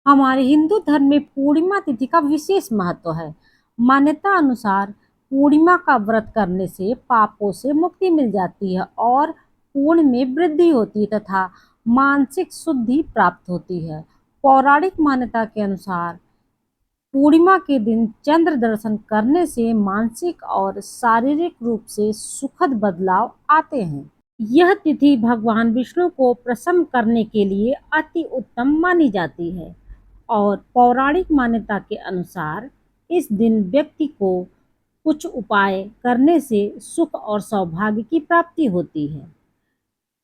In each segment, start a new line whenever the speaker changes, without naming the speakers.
हमारे हिंदू धर्म में पूर्णिमा तिथि का विशेष महत्व है। मान्यता अनुसार पूर्णिमा का व्रत करने से पापों से मुक्ति मिल जाती है और पुण्य में वृद्धि होती है तथा मानसिक शुद्धि प्राप्त होती है। पौराणिक मान्यता के अनुसार पूर्णिमा के दिन चंद्र दर्शन करने से मानसिक और शारीरिक रूप से सुखद बदलाव आते हैं। यह तिथि भगवान विष्णु को प्रसन्न करने के लिए अति उत्तम मानी जाती है और पौराणिक मान्यता के अनुसार इस दिन व्यक्ति को कुछ उपाय करने से सुख और सौभाग्य की प्राप्ति होती है।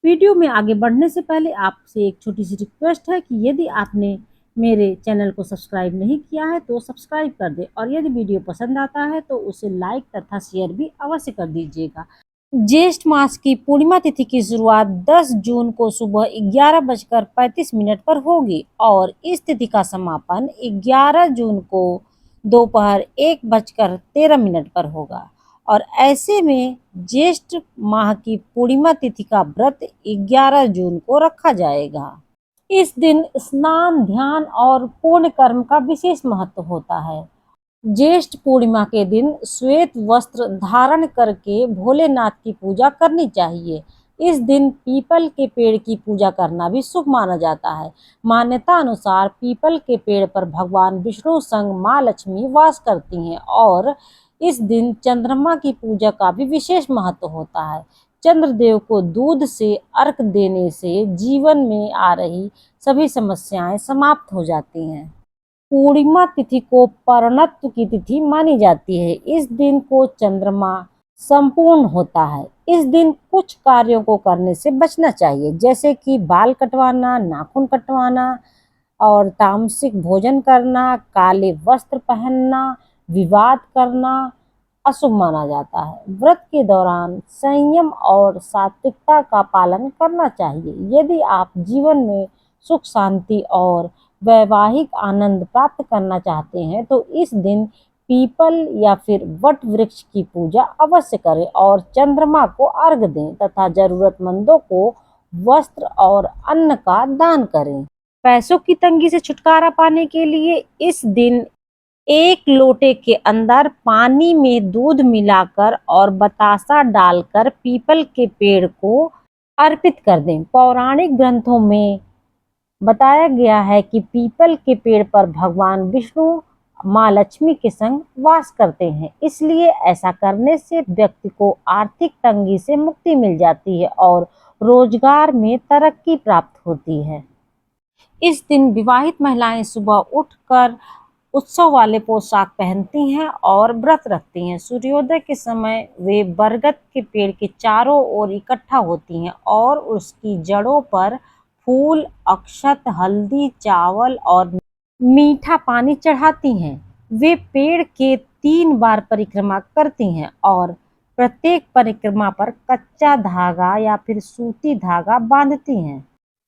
वीडियो में आगे बढ़ने से पहले आपसे एक छोटी सी रिक्वेस्ट है कि यदि आपने मेरे चैनल को सब्सक्राइब नहीं किया है तो सब्सक्राइब कर दें और यदि वीडियो पसंद आता है तो उसे लाइक तथा शेयर भी अवश्य कर दीजिएगा। ज्येष्ठ मास की पूर्णिमा तिथि की शुरुआत 10 जून को सुबह 11:35 पर होगी और इस तिथि का समापन 11 जून को दोपहर 1:13 पर होगा। और ऐसे में ज्येष्ठ माह की पूर्णिमा तिथि का व्रत 11 जून को रखा जाएगा। इस दिन स्नान, ध्यान और पुण्य कर्म का विशेष महत्व होता है। ज्येष्ठ पूर्णिमा के दिन श्वेत वस्त्र धारण करके भोलेनाथ की पूजा करनी चाहिए। इस दिन पीपल के पेड़ की पूजा करना भी शुभ माना जाता है। मान्यता अनुसार पीपल के पेड़ पर भगवान विष्णु संग माँ लक्ष्मी वास करती हैं और इस दिन चंद्रमा की पूजा का भी विशेष महत्व होता है। चंद्रदेव को दूध से अर्घ देने से जीवन में आ रही सभी समस्याएं समाप्त हो जाती हैं। पूर्णिमा तिथि को परणत्व की तिथि मानी जाती है। इस दिन को चंद्रमा संपूर्ण होता है। इस दिन कुछ कार्यों को करने से बचना चाहिए, जैसे कि बाल कटवाना, नाखून कटवाना और तामसिक भोजन करना, काले वस्त्र पहनना, विवाद करना अशुभ माना जाता है। व्रत के दौरान संयम और सात्विकता का पालन करना चाहिए। यदि आप जीवन में सुख, शांति और वैवाहिक आनंद प्राप्त करना चाहते हैं तो इस दिन पीपल या फिर वट वृक्ष की पूजा अवश्य करें और चंद्रमा को अर्घ दें तथा जरूरतमंदों को वस्त्र और अन्न का दान करें। पैसों की तंगी से छुटकारा पाने के लिए इस दिन एक लोटे के अंदर पानी में दूध मिलाकर और बतासा डालकर पीपल के पेड़ को अर्पित कर दें। पौराणिक ग्रंथों में बताया गया है कि पीपल के पेड़ पर भगवान विष्णु माँ लक्ष्मी के संग वास करते हैं, इसलिए ऐसा करने से व्यक्ति को आर्थिक तंगी से मुक्ति मिल जाती है और रोजगार में तरक्की प्राप्त होती है। इस दिन विवाहित महिलाएं सुबह उठकर उत्सव वाले पोशाक पहनती हैं और व्रत रखती हैं। सूर्योदय के समय वे बरगद के पेड़ के चारों ओर इकट्ठा होती हैं और उसकी जड़ों पर फूल, अक्षत, हल्दी, चावल और मीठा पानी चढ़ाती हैं। वे पेड़ के 3 बार परिक्रमा करती हैं और प्रत्येक परिक्रमा पर कच्चा धागा या फिर सूती धागा बांधती हैं।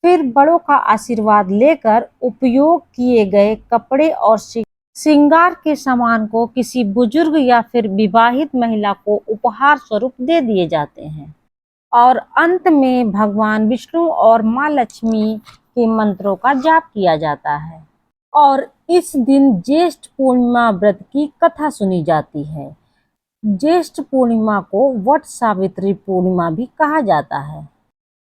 फिर बड़ों का आशीर्वाद लेकर उपयोग किए गए कपड़े और श्रृंगार के सामान को किसी बुजुर्ग या फिर विवाहित महिला को उपहार स्वरूप दे दिए जाते हैं और अंत में भगवान विष्णु और माँ लक्ष्मी के मंत्रों का जाप किया जाता है। और इस दिन ज्येष्ठ पूर्णिमा व्रत की कथा सुनी जाती है। ज्येष्ठ पूर्णिमा को वट सावित्री पूर्णिमा भी कहा जाता है।